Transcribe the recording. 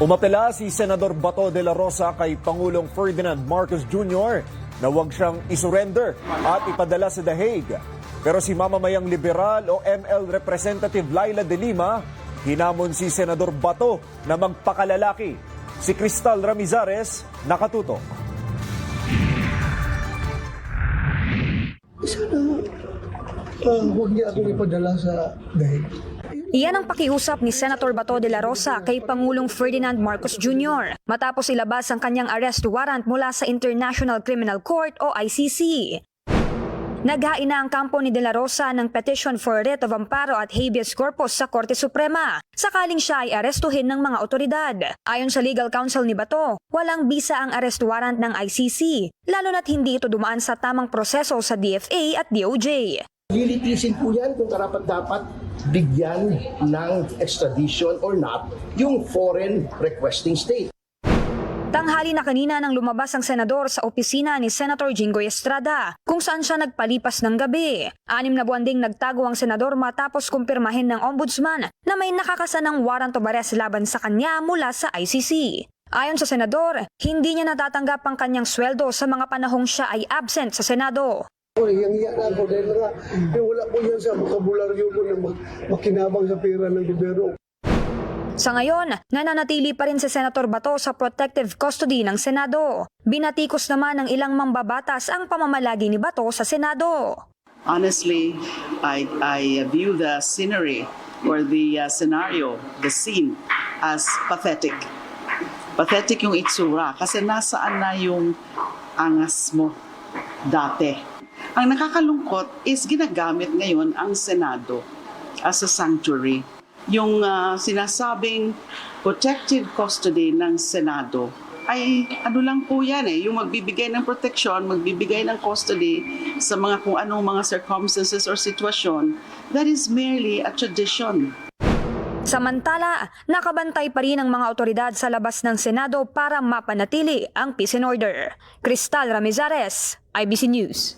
Umapela si Senador Bato de la Rosa kay Pangulong Ferdinand Marcos Jr. na huwag siyang isurrender at ipadala sa The Hague. Pero si mamamayang liberal o ML Representative Laila de Lima, hinamon si Senador Bato na magpakalalaki. Si Cristal Ramizares, nakatutok. Sana huwag niya akong ipadala sa dahil. Iyan ang pakiusap ni Senator Bato de la Rosa kay Pangulong Ferdinand Marcos Jr. matapos ilabas ang kanyang arrest warrant mula sa International Criminal Court o ICC. Naghain na ang kampo ni de la Rosa ng petition for writ of amparo at habeas corpus sa Korte Suprema sakaling siya ay arestuhin ng mga otoridad. Ayon sa legal counsel ni Bato, walang bisa ang arrest warrant ng ICC, lalo na't hindi ito dumaan sa tamang proseso sa DFA at DOJ. Lilitisin po yan kung karapat-dapat bigyan ng extradition or not yung foreign requesting state. Tanghali na kanina nang lumabas ang senador sa opisina ni Senator Jinggoy Estrada kung saan siya nagpalipas ng gabi. 6 na buwan ding nagtago ang senador matapos kumpirmahin ng ombudsman na may nakakasanang warrant of arrest laban sa kanya mula sa ICC. Ayon sa senador, hindi niya natatanggap ang kanyang sweldo sa mga panahong siya ay absent sa Senado. Yang iyan ako dahil nga wala po yan sa vokabularyo ko na makinabang sa pera ng gobyerno. Sa ngayon, nananatili pa rin si Senator Bato sa protective custody ng Senado. Binatikos naman ng ilang mambabatas ang pamamalagi ni Bato sa Senado. Honestly, I view the scenery or the scenario, the scene, as pathetic. Pathetic yung itsura kasi nasaan na yung angas mo dati. Ang nakakalungkot is ginagamit ngayon ang Senado as a sanctuary. Yung sinasabing protective custody ng Senado ay ano lang po yan yung magbibigay ng protection, magbibigay ng custody sa mga kung anong mga circumstances or sitwasyon, that is merely a tradition. Samantala, nakabantay pa rin ang mga otoridad sa labas ng Senado para mapanatili ang peace and order. Cristal Ramizares, IBC News.